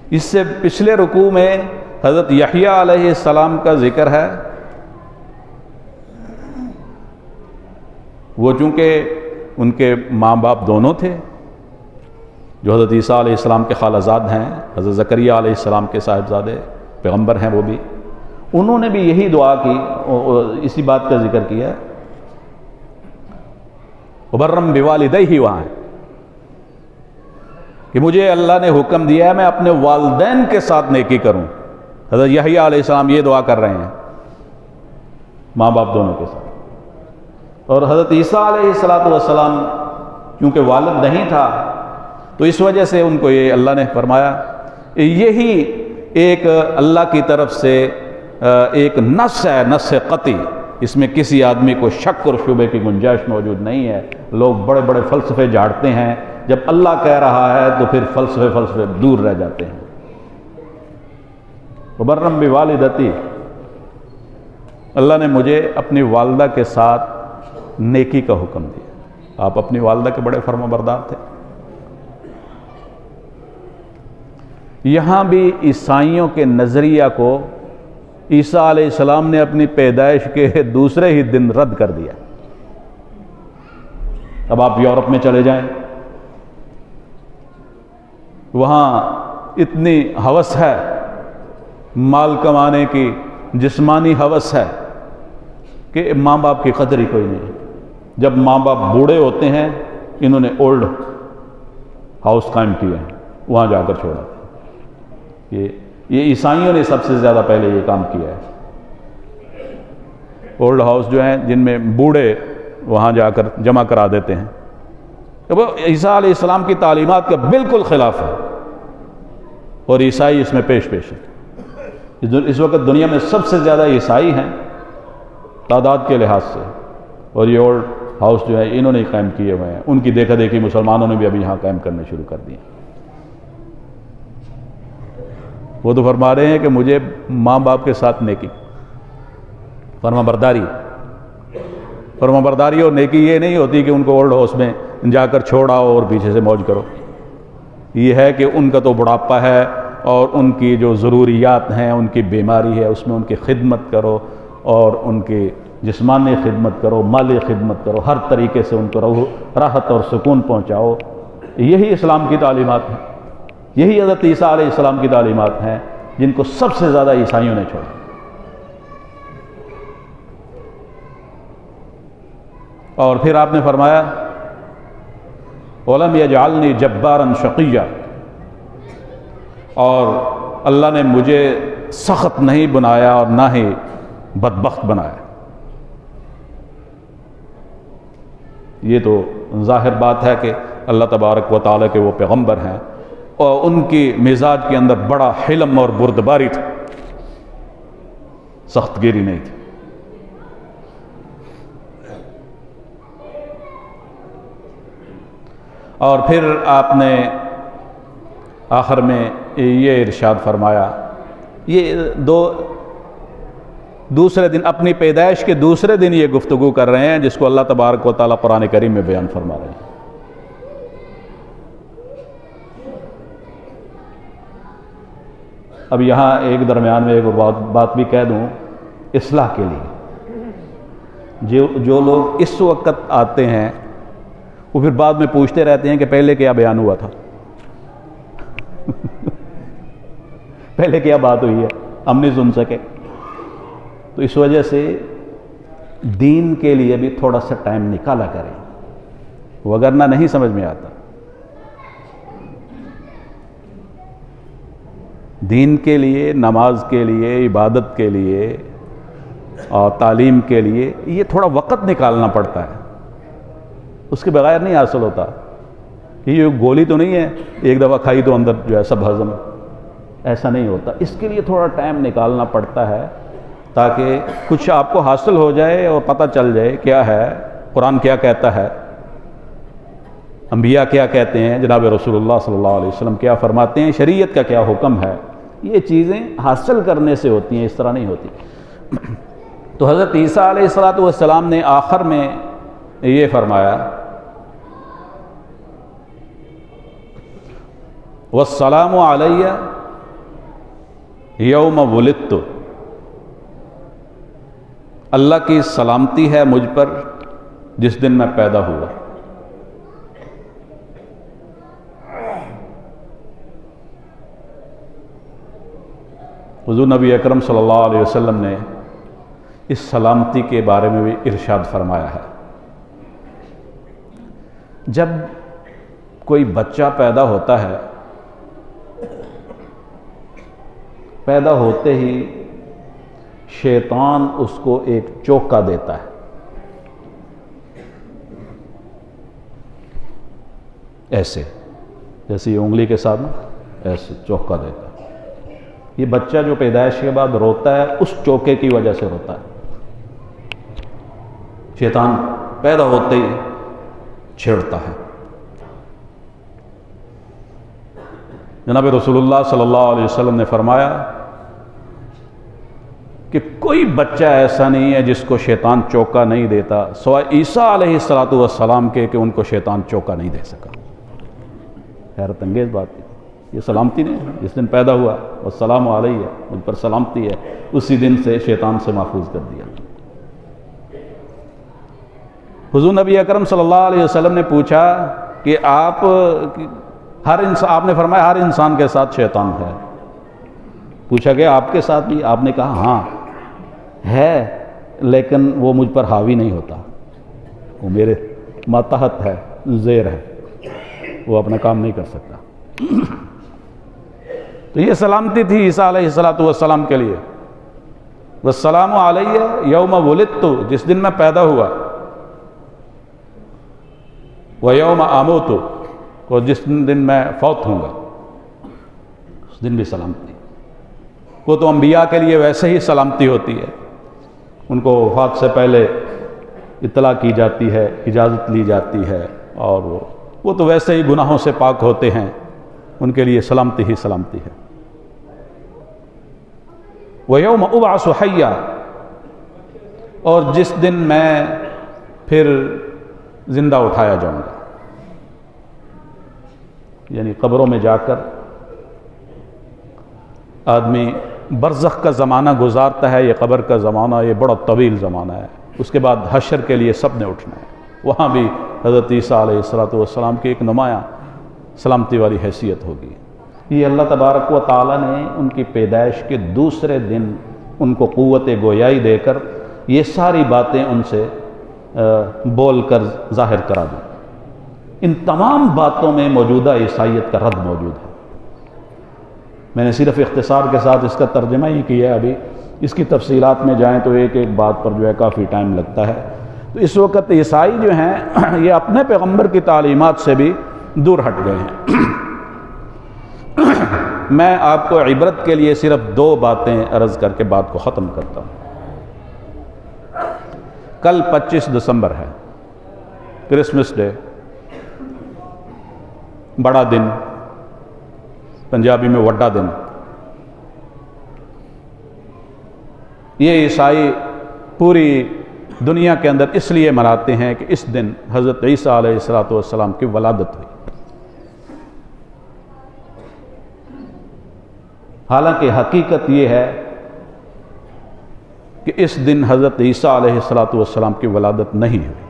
S1: اس سے پچھلے رکوع میں حضرت یحییٰ علیہ السلام کا ذکر ہے، وہ چونکہ ان کے ماں باپ دونوں تھے، جو حضرت عیسیٰ علیہ السلام کے خالہ ہیں، حضرت زکریا علیہ السلام کے صاحبزادے پیغمبر ہیں وہ بھی، انہوں نے بھی یہی دعا کی، اسی بات کا ذکر کیا۔ وَبَرًّا بِوَالِدَيْهِ وہاں ہے کہ مجھے اللہ نے حکم دیا ہے میں اپنے والدین کے ساتھ نیکی کروں۔ حضرت یحییٰ علیہ السلام یہ دعا کر رہے ہیں ماں باپ دونوں کے ساتھ۔ اور حضرت عیسیٰ علیہ السلام کیونکہ والد نہیں تھا تو اس وجہ سے ان کو یہ اللہ نے فرمایا، یہی ایک اللہ کی طرف سے ایک نص ہے، نص قطعی، اس میں کسی آدمی کو شک اور شبے کی گنجائش موجود نہیں ہے۔ لوگ بڑے بڑے فلسفے جھاڑتے ہیں، جب اللہ کہہ رہا ہے تو پھر فلسفے دور رہ جاتے ہیں۔ وَبَرًّا بِوَالِدَتِي، اللہ نے مجھے اپنی والدہ کے ساتھ نیکی کا حکم دیا۔ آپ اپنی والدہ کے بڑے فرما بردار تھے۔ یہاں بھی عیسائیوں کے نظریہ کو عیسیٰ علیہ السلام نے اپنی پیدائش کے دوسرے ہی دن رد کر دیا۔ اب آپ یورپ میں چلے جائیں، وہاں اتنی ہوس ہے مال کمانے کی، جسمانی ہوس ہے کہ ماں باپ کی قدر ہی کوئی نہیں۔ جب ماں باپ بوڑھے ہوتے ہیں، انہوں نے اولڈ ہاؤس قائم کیا ہے، وہاں جا کر چھوڑا۔ یہ عیسائیوں نے سب سے زیادہ پہلے یہ کام کیا ہے۔ اولڈ ہاؤس جو ہیں جن میں بوڑھے وہاں جا کر جمع کرا دیتے ہیں، تو وہ عیسیٰ علیہ السلام کی تعلیمات کا بالکل خلاف ہے، اور عیسائی اس میں پیش ہے۔ اس وقت دنیا میں سب سے زیادہ عیسائی ہیں تعداد کے لحاظ سے، اور یہ اولڈ ہاؤس جو ہے انہوں نے قائم کیے ہوئے ہیں۔ ان کی دیکھا دیکھی مسلمانوں نے بھی ابھی یہاں قائم کرنے شروع کر دیے۔ وہ تو فرما رہے ہیں کہ مجھے ماں باپ کے ساتھ نیکی، فرما برداری اور نیکی یہ نہیں ہوتی کہ ان کو اولڈ ہاؤس میں جا کر چھوڑاؤ اور پیچھے سے موج کرو۔ یہ ہے کہ ان کا تو بڑھاپا ہے، اور ان کی جو ضروریات ہیں، ان کی بیماری ہے، اس میں ان کی خدمت کرو، اور ان کی جسمانی خدمت کرو، مالی خدمت کرو، ہر طریقے سے ان کو راحت اور سکون پہنچاؤ۔ یہی اسلام کی تعلیمات ہیں، یہی حضرت عیسیٰ علیہ السلام کی تعلیمات ہیں، جن کو سب سے زیادہ عیسائیوں نے چھوڑا۔ اور پھر آپ نے فرمایا وَلَمْ يَجْعَلْنِي جَبَّارًا شَقِيًّا، اور اللہ نے مجھے سخت نہیں بنایا اور نہ ہی بدبخت بنایا۔ یہ تو ظاہر بات ہے کہ اللہ تبارک و تعالیٰ کے وہ پیغمبر ہیں، اور ان کی مزاج کے اندر بڑا حلم اور بردباری تھی، سخت گیری نہیں تھی۔ اور پھر آپ نے آخر میں یہ ارشاد فرمایا، یہ دوسرے دن، اپنی پیدائش کے دوسرے دن یہ گفتگو کر رہے ہیں، جس کو اللہ تبارک و تعالیٰ قرآن کریم میں بیان فرما رہے ہیں۔ اب یہاں ایک درمیان میں ایک بات بھی کہہ دوں اصلاح کے لیے، جو لوگ اس وقت آتے ہیں وہ پھر بعد میں پوچھتے رہتے ہیں کہ پہلے کیا بیان ہوا تھا، پہلے کیا بات ہوئی ہے، ہم نہیں سن سکے۔ تو اس وجہ سے دین کے لیے بھی تھوڑا سا ٹائم نکالا کریں، وگرنہ نہیں سمجھ میں آتا۔ دین کے لیے، نماز کے لیے، عبادت کے لیے اور تعلیم کے لیے یہ تھوڑا وقت نکالنا پڑتا ہے، اس کے بغیر نہیں حاصل ہوتا۔ یہ گولی تو نہیں ہے ایک دفعہ کھائی تو اندر جو ہے سب ہضم، ایسا نہیں ہوتا۔ اس کے لیے تھوڑا ٹائم نکالنا پڑتا ہے تاکہ کچھ آپ کو حاصل ہو جائے اور پتہ چل جائے کیا ہے، قرآن کیا کہتا ہے، انبیاء کیا کہتے ہیں، جناب رسول اللہ صلی اللہ علیہ وسلم کیا فرماتے ہیں، شریعت کا کیا حکم ہے۔ یہ چیزیں حاصل کرنے سے ہوتی ہیں، اس طرح نہیں ہوتی۔ تو حضرت عیسیٰ علیہ السلام نے آخر میں یہ فرمایا وَالسَّلَامُ عَلَيَّ یوم ولدت، اللہ کی سلامتی ہے مجھ پر جس دن میں پیدا ہوا۔ حضور نبی اکرم صلی اللہ علیہ وسلم نے اس سلامتی کے بارے میں بھی ارشاد فرمایا ہے۔ جب کوئی بچہ پیدا ہوتا ہے، پیدا ہوتے ہی شیطان اس کو ایک چوکا دیتا ہے، ایسے جیسے یہ انگلی کے ساتھ ایسے چوکا دیتا ہے۔ یہ بچہ جو پیدائش کے بعد روتا ہے اس چوکے کی وجہ سے روتا ہے۔ شیطان پیدا ہوتے ہی چھیڑتا ہے۔ جناب رسول اللہ صلی اللہ علیہ وسلم نے فرمایا کہ کوئی بچہ ایسا نہیں ہے جس کو شیطان چوکا نہیں دیتا سوائے عیسیٰ علیہ السلام کے کہ ان کو شیطان چوکا نہیں دے سکا۔ حیرت انگیز بات ہے، یہ سلامتی نہیں، جس دن پیدا ہوا والسلام علیہ، مجھ پر سلامتی ہے، اسی دن سے شیطان سے محفوظ کر دیا۔ حضور نبی اکرم صلی اللہ علیہ وسلم نے پوچھا کہ آپ نے فرمایا ہر انسان کے ساتھ شیطان ہے. پوچھا کہ آپ کے ساتھ بھی؟ آپ نے کہا ہاں ہے، لیکن وہ مجھ پر حاوی نہیں ہوتا، وہ میرے ماتحت ہے، زیر ہے، وہ اپنا کام نہیں کر سکتا. تو یہ سلامتی تھی عیسیٰ علیہ السلام کے لیے. والسلام علیہ یوم ولدت، جس دن میں پیدا ہوا، ویوم اموت، اور جس دن میں فوت ہوں گا، اس دن بھی سلامتی. وہ تو انبیاء کے لیے ویسے ہی سلامتی ہوتی ہے، ان کو وفات سے پہلے اطلاع کی جاتی ہے، اجازت لی جاتی ہے، اور وہ تو ویسے ہی گناہوں سے پاک ہوتے ہیں، ان کے لیے سلامتی ہی سلامتی ہے. وَيَوْمَ أُبْعَثُ حَيًّا، اور جس دن میں پھر زندہ اٹھایا جاؤں گا، یعنی قبروں میں جا کر آدمی برزخ کا زمانہ گزارتا ہے. یہ قبر کا زمانہ یہ بڑا طویل زمانہ ہے. اس کے بعد حشر کے لیے سب نے اٹھنا ہے. وہاں بھی حضرت عیسیٰ علیہ السلام کی ایک نمایاں سلامتی والی حیثیت ہوگی. یہ اللہ تبارک و تعالیٰ نے ان کی پیدائش کے دوسرے دن ان کو قوت گویائی دے کر یہ ساری باتیں ان سے بول کر ظاہر کرا دیں. ان تمام باتوں میں موجودہ عیسائیت کا رد موجود ہے. میں نے صرف اختصار کے ساتھ اس کا ترجمہ ہی کیا ہے. ابھی اس کی تفصیلات میں جائیں تو ایک ایک بات پر جو ہے کافی ٹائم لگتا ہے. تو اس وقت عیسائی جو ہیں یہ اپنے پیغمبر کی تعلیمات سے بھی دور ہٹ گئے ہیں. میں آپ کو عبرت کے لیے صرف 2 باتیں عرض کر کے بات کو ختم کرتا ہوں. کل 25 دسمبر ہے، کرسمس ڈے، بڑا دن، پنجابی میں وڈا دن. یہ عیسائی پوری دنیا کے اندر اس لیے مناتے ہیں کہ اس دن حضرت عیسیٰ علیہ السلام کی ولادت ہوئی. حالانکہ حقیقت یہ ہے کہ اس دن حضرت عیسیٰ علیہ السلام کی ولادت نہیں ہوئی.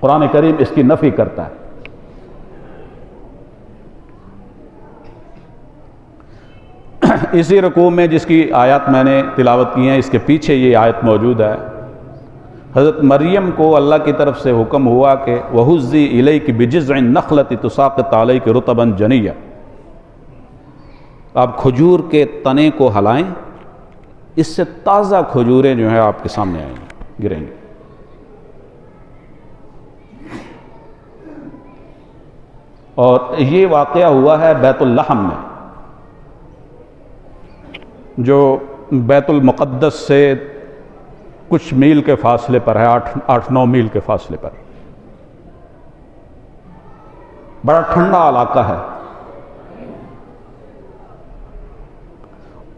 S1: قرآن کریم اس کی نفی کرتا ہے. اسی رکوع میں جس کی آیات میں نے تلاوت کی ہیں، اس کے پیچھے یہ آیت موجود ہے. حضرت مریم کو اللہ کی طرف سے حکم ہوا کہ وَهُزِّي إِلَيْكِ بِجِذْعِ النَّخْلَةِ تُسَاقِطْ عَلَيْكِ رُطَبًا جَنِيًّا، آپ کھجور کے تنے کو ہلائیں، اس سے تازہ کھجوریں جو ہیں آپ کے سامنے آئیں گی، گریں گی. اور یہ واقعہ ہوا ہے بیت اللحم میں، جو بیت المقدس سے کچھ میل کے فاصلے پر ہے، 8-9 میل کے فاصلے پر. بڑا ٹھنڈا علاقہ ہے.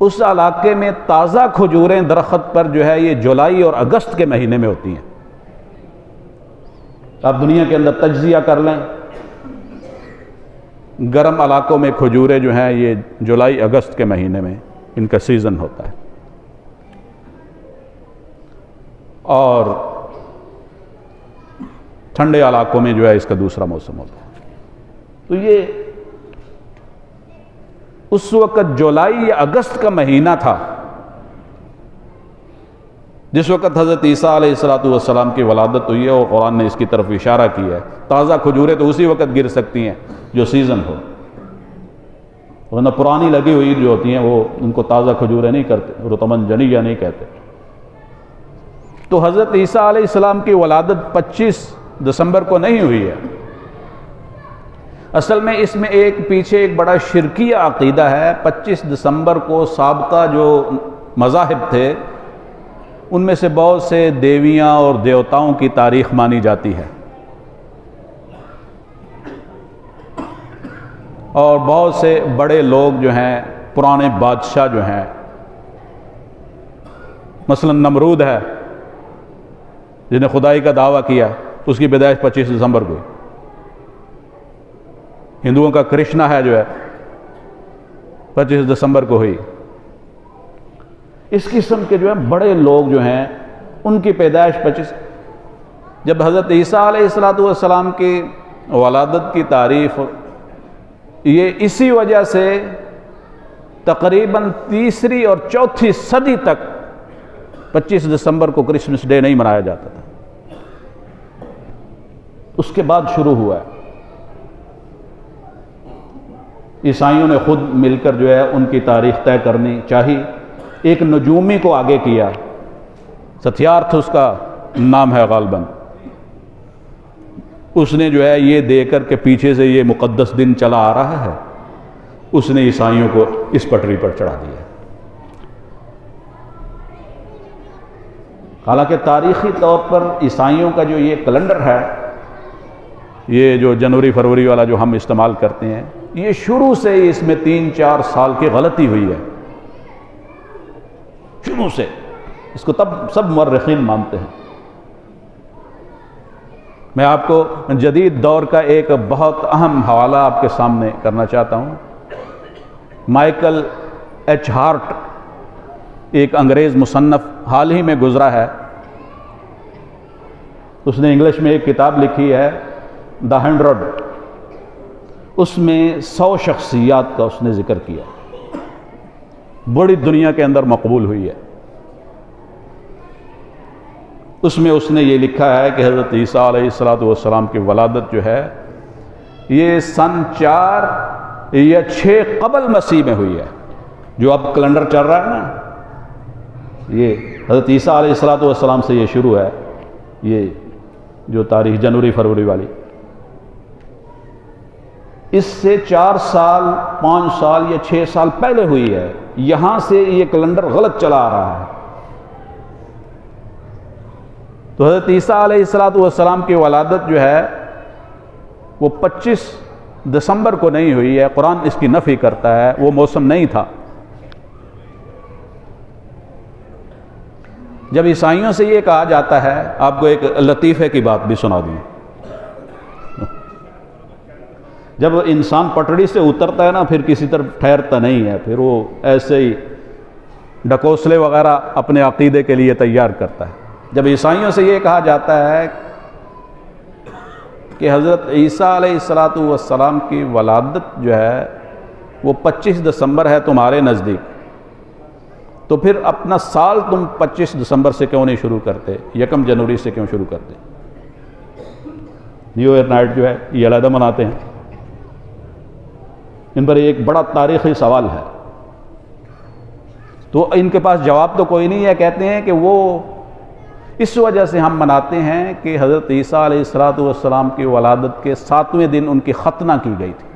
S1: اس علاقے میں تازہ کھجوریں درخت پر جو ہے یہ جولائی اور اگست کے مہینے میں ہوتی ہیں. آپ دنیا کے اندر تجزیہ کر لیں، گرم علاقوں میں کھجوریں جو ہیں یہ جولائی اگست کے مہینے میں ان کا سیزن ہوتا ہے، اور ٹھنڈے علاقوں میں جو ہے اس کا دوسرا موسم ہوتا ہے. تو یہ اس وقت جولائی یا اگست کا مہینہ تھا جس وقت حضرت عیسیٰ علیہ السلام کی ولادت ہوئی ہے، اور قرآن نے اس کی طرف اشارہ کیا ہے. تازہ کھجوریں تو اسی وقت گر سکتی ہیں جو سیزن ہو، ورنہ پرانی لگی ہوئی جو ہوتی ہیں وہ ان کو تازہ کھجوریں نہیں کرتے، رطباً جنیہ نہیں کہتے. تو حضرت عیسیٰ علیہ السلام کی ولادت 25 دسمبر کو نہیں ہوئی ہے. اصل میں اس میں پیچھے ایک بڑا شرکیہ عقیدہ ہے. 25 دسمبر کو سابقہ جو مذاہب تھے ان میں سے بہت سے دیویاں اور دیوتاؤں کی تاریخ مانی جاتی ہے، اور بہت سے بڑے لوگ جو ہیں، پرانے بادشاہ جو ہیں، مثلا نمرود ہے جس نے خدائی کا دعویٰ کیا، اس کی پیدائش 25 دسمبر کو. ہندوؤں کا کرشنا ہے جو ہے 25 دسمبر کو ہوئی. اس قسم کے جو ہے بڑے لوگ جو ہیں ان کی پیدائش 25. جب حضرت عیسیٰ علیہ السلام کی ولادت کی تعریف یہ اسی وجہ سے تقریباً تیسری اور چوتھی صدی تک 25 دسمبر کو کرسمس ڈے نہیں منایا جاتا تھا، اس کے بعد شروع ہوا ہے۔ عیسائیوں نے خود مل کر جو ہے ان کی تاریخ طے کرنی چاہی، ایک نجومی کو آگے کیا، ستیارتھ اس کا نام ہے غالباً، اس نے جو ہے یہ دے کر کے پیچھے سے یہ مقدس دن چلا آ رہا ہے، اس نے عیسائیوں کو اس پٹری پر چڑھا دیا۔ حالانکہ تاریخی طور پر عیسائیوں کا جو یہ کیلنڈر ہے، یہ جو جنوری فروری والا جو ہم استعمال کرتے ہیں، یہ شروع سے ہی اس میں 3-4 سال کی غلطی ہوئی ہے، شروع سے اس کو تب سب مورخین مانتے ہیں۔ میں آپ کو جدید دور کا ایک بہت اہم حوالہ آپ کے سامنے کرنا چاہتا ہوں۔ مائیکل ایچ ہارٹ، ایک انگریز مصنف، حال ہی میں گزرا ہے، اس نے انگلش میں ایک کتاب لکھی ہے دا 100، اس میں 100 شخصیات کا اس نے ذکر کیا، بڑی دنیا کے اندر مقبول ہوئی ہے۔ اس میں اس نے یہ لکھا ہے کہ حضرت عیسیٰ علیہ السلام کی ولادت جو ہے یہ سن 4 یا 6 قبل مسیح میں ہوئی ہے۔ جو اب کیلنڈر چل رہا ہے نا، یہ حضرت عیسیٰ علیہ السلام سے یہ شروع ہے، یہ جو تاریخ جنوری فروری والی، اس سے 4 سال 5 سال یا 6 سال پہلے ہوئی ہے، یہاں سے یہ کیلنڈر غلط چلا آ رہا ہے۔ تو حضرت عیسیٰ علیہ السلام کی ولادت جو ہے وہ 25 دسمبر کو نہیں ہوئی ہے، قرآن اس کی نفی کرتا ہے، وہ موسم نہیں تھا۔ جب عیسائیوں سے یہ کہا جاتا ہے، آپ کو ایک لطیفے کی بات بھی سنا دوں، جب انسان پٹڑی سے اترتا ہے نا، پھر کسی طرف ٹھہرتا نہیں ہے، پھر وہ ایسے ہی ڈکوسلے وغیرہ اپنے عقیدے کے لیے تیار کرتا ہے۔ جب عیسائیوں سے یہ کہا جاتا ہے کہ حضرت عیسیٰ علیہ السلام کی ولادت جو ہے وہ 25 دسمبر ہے تمہارے نزدیک، تو پھر اپنا سال تم 25 دسمبر سے کیوں نہیں شروع کرتے، 1 جنوری سے کیوں شروع کرتے؟ نیو ایئر نائٹ جو ہے یہ علیحدہ مناتے ہیں۔ ان پر ایک بڑا تاریخی سوال ہے، تو ان کے پاس جواب تو کوئی نہیں ہے، کہتے ہیں کہ وہ اس وجہ سے ہم مناتے ہیں کہ حضرت عیسیٰ علیہ السلام کی ولادت کے 7ویں دن ان کی ختنہ کی گئی تھی۔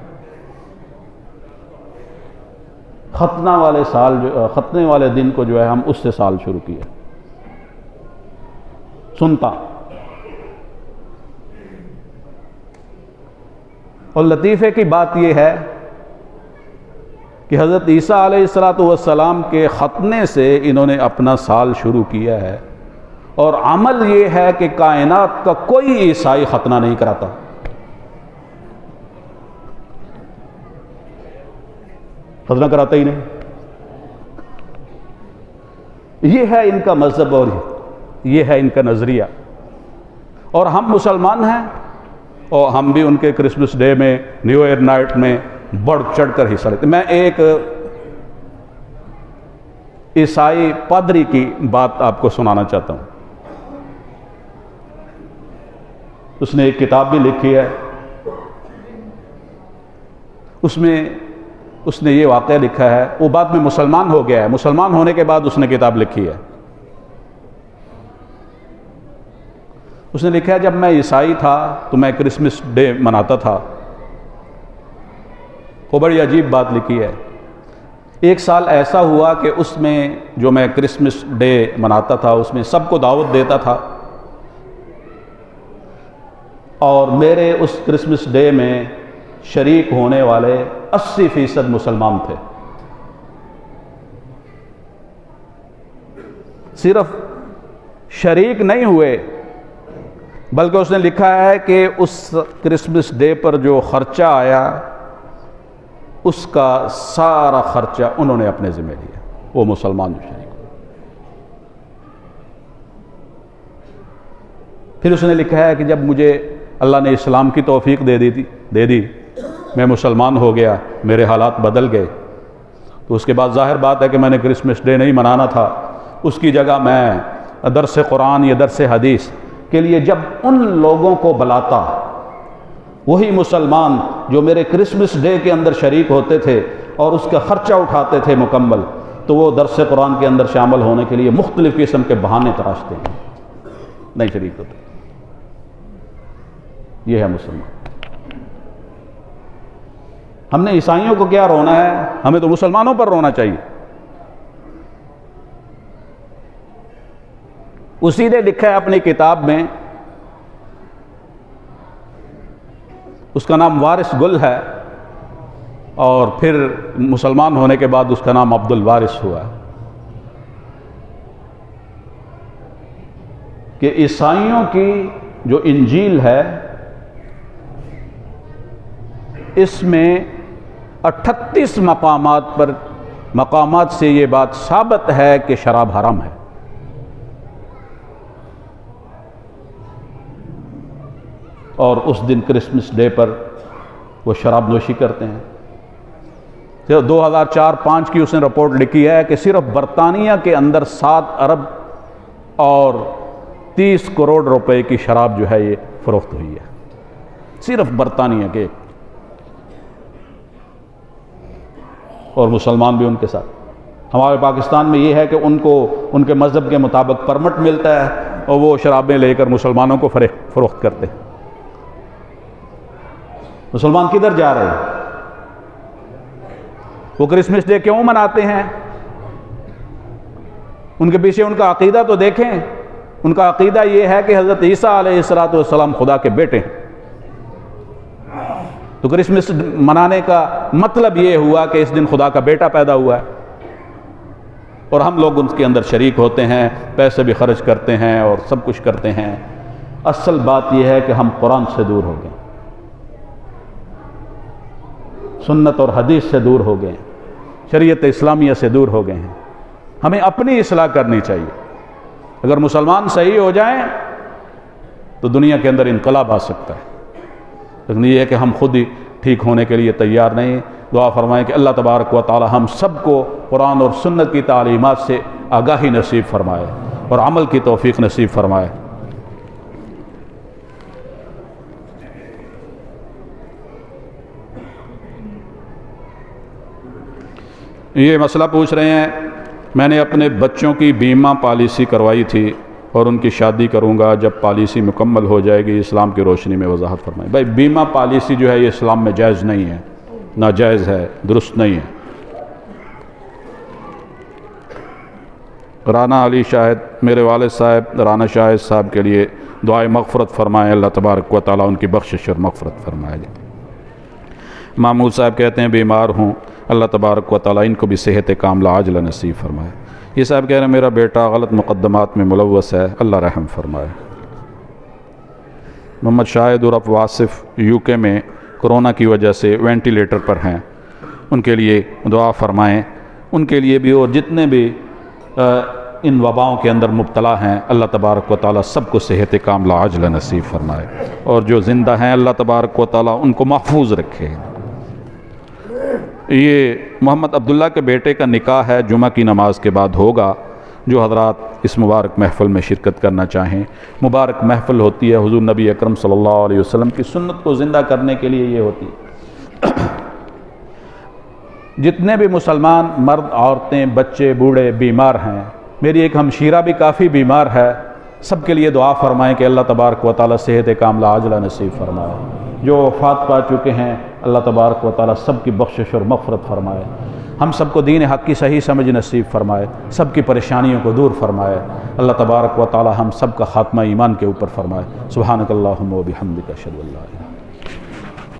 S1: ختنہ والے سال ختنے والے دن کو جو ہے ہم اس سے سال شروع کیا۔ سنتا اور لطیفے کی بات یہ ہے کہ حضرت عیسیٰ علیہ السلام کے ختنے سے انہوں نے اپنا سال شروع کیا ہے، اور عمل یہ ہے کہ کائنات کا کوئی عیسائی ختنہ نہیں کراتا۔ ختنہ کراتا ہی نہیں۔ یہ ہے ان کا مذہب اور یہ ہے ان کا نظریہ، اور ہم مسلمان ہیں اور ہم بھی ان کے کرسمس ڈے میں، نیو ایئر نائٹ میں بڑھ چڑھ کر حصہ لیتے۔ میں ایک عیسائی پادری کی بات آپ کو سنانا چاہتا ہوں۔ اس نے ایک کتاب بھی لکھی ہے، اس میں اس نے یہ واقعہ لکھا ہے، وہ بعد میں مسلمان ہو گیا ہے، مسلمان ہونے کے بعد اس نے کتاب لکھی ہے۔ اس نے لکھا ہے جب میں عیسائی تھا تو میں کرسمس ڈے مناتا تھا۔ وہ بڑی عجیب بات لکھی ہے۔ ایک سال ایسا ہوا کہ اس میں جو میں کرسمس ڈے مناتا تھا اس میں سب کو دعوت دیتا تھا، اور میرے اس کرسمس ڈے میں شریک ہونے والے 80% مسلمان تھے۔ صرف شریک نہیں ہوئے بلکہ اس نے لکھا ہے کہ اس کرسمس ڈے پر جو خرچہ آیا اس کا سارا خرچہ انہوں نے اپنے ذمہ لیا، وہ مسلمان جو شریک ہوئے۔ پھر اس نے لکھا ہے کہ جب مجھے اللہ نے اسلام کی توفیق دے دی میں مسلمان ہو گیا، میرے حالات بدل گئے، تو اس کے بعد ظاہر بات ہے کہ میں نے کرسمس ڈے نہیں منانا تھا، اس کی جگہ میں درس قرآن یا درس حدیث کے لیے جب ان لوگوں کو بلاتا، وہی مسلمان جو میرے کرسمس ڈے کے اندر شریک ہوتے تھے اور اس کا خرچہ اٹھاتے تھے مکمل، تو وہ درس قرآن کے اندر شامل ہونے کے لیے مختلف قسم کے بہانے تراشتے ہیں، نہیں شریک ہوتے۔ یہ ہے مسلمان۔ ہم نے عیسائیوں کو کیا رونا ہے؟ ہمیں تو مسلمانوں پر رونا چاہیے۔ اسی نے لکھا ہے اپنی کتاب میں، اس کا نام وارث گل ہے، اور پھر مسلمان ہونے کے بعد اس کا نام عبد الوارث ہوا ہے، کہ عیسائیوں کی جو انجیل ہے اس میں 38 مقامات سے یہ بات ثابت ہے کہ شراب حرام ہے، اور اس دن کرسمس ڈے پر وہ شراب نوشی کرتے ہیں۔ 2004-5 کی اس نے رپورٹ لکھی ہے کہ صرف برطانیہ کے اندر 7 ارب اور 30 کروڑ روپے کی شراب جو ہے یہ فروخت ہوئی ہے، صرف برطانیہ کے، اور مسلمان بھی ان کے ساتھ۔ ہمارے پاکستان میں یہ ہے کہ ان کو ان کے مذہب کے مطابق پرمٹ ملتا ہے اور وہ شرابیں لے کر مسلمانوں کو فروخت کرتے ہیں۔ مسلمان کدھر جا رہے ہیں؟ وہ کرسمس ڈے کیوں مناتے ہیں؟ ان کے پیچھے ان کا عقیدہ تو دیکھیں۔ ان کا عقیدہ یہ ہے کہ حضرت عیسیٰ علیہ السلام خدا کے بیٹے ہیں۔ تو کرسمس منانے کا مطلب یہ ہوا کہ اس دن خدا کا بیٹا پیدا ہوا ہے، اور ہم لوگ ان کے اندر شریک ہوتے ہیں، پیسے بھی خرچ کرتے ہیں اور سب کچھ کرتے ہیں۔ اصل بات یہ ہے کہ ہم قرآن سے دور ہو گئے، سنت اور حدیث سے دور ہو گئے ہیں، شریعت اسلامیہ سے دور ہو گئے ہیں۔ ہمیں اپنی اصلاح کرنی چاہیے۔ اگر مسلمان صحیح ہو جائیں تو دنیا کے اندر انقلاب آ سکتا ہے، لیکن یہ ہے کہ ہم خود ہی ٹھیک ہونے کے لیے تیار نہیں۔ دعا فرمائیں کہ اللہ تبارک و تعالی ہم سب کو قرآن اور سنت کی تعلیمات سے آگاہی نصیب فرمائے اور عمل کی توفیق نصیب فرمائے۔ یہ مسئلہ پوچھ رہے ہیں، میں نے اپنے بچوں کی بیمہ پالیسی کروائی تھی اور ان کی شادی کروں گا، جب پالیسی مکمل ہو جائے گی اسلام کی روشنی میں وضاحت فرمائیں۔ بھائی بیمہ پالیسی جو ہے یہ اسلام میں جائز نہیں ہے، ناجائز ہے، درست نہیں ہے۔ رانا علی شاہد، میرے والد صاحب رانا شاہد صاحب کے لیے دعائے مغفرت فرمائیں، اللہ تبارک و تعالیٰ ان کی بخشش اور مغفرت فرمائے۔ محمود صاحب کہتے ہیں بیمار ہوں، اللہ تبارک و تعالیٰ ان کو بھی صحت کاملہ عاجلہ نصیب فرمائے۔ یہ صاحب کہہ رہے ہیں میرا بیٹا غلط مقدمات میں ملوث ہے، اللہ رحم فرمائے۔ محمد شاہد عرف واصف UK میں کرونا کی وجہ سے وینٹیلیٹر پر ہیں، ان کے لیے دعا فرمائیں، ان کے لیے بھی اور جتنے بھی ان وباؤں کے اندر مبتلا ہیں، اللہ تبارک و تعالیٰ سب کو صحت کاملہ عاجلہ نصیب فرمائے، اور جو زندہ ہیں اللہ تبارک و تعالیٰ ان کو محفوظ رکھے۔ یہ محمد عبداللہ کے بیٹے کا نکاح ہے، جمعہ کی نماز کے بعد ہوگا۔ جو حضرات اس مبارک محفل میں شرکت کرنا چاہیں، مبارک محفل ہوتی ہے حضور نبی اکرم صلی اللہ علیہ وسلم کی سنت کو زندہ کرنے کے لیے یہ ہوتی ہے۔ جتنے بھی مسلمان مرد، عورتیں، بچے، بوڑھے بیمار ہیں، میری ایک ہمشیرہ بھی کافی بیمار ہے، سب کے لیے دعا فرمائیں کہ اللہ تبارک و تعالیٰ صحت کاملہ عاجلہ نصیب فرمائے۔ جو وفات پا چکے ہیں اللہ تبارک و تعالیٰ سب کی بخشش اور مغفرت فرمائے، ہم سب کو دین حق کی صحیح سمجھ نصیب فرمائے، سب کی پریشانیوں کو دور فرمائے، اللہ تبارک و تعالیٰ ہم سب کا خاتمہ ایمان کے اوپر فرمائے۔ سبحانک اللہم و بحمدک اشہد ان لا الہ الا انت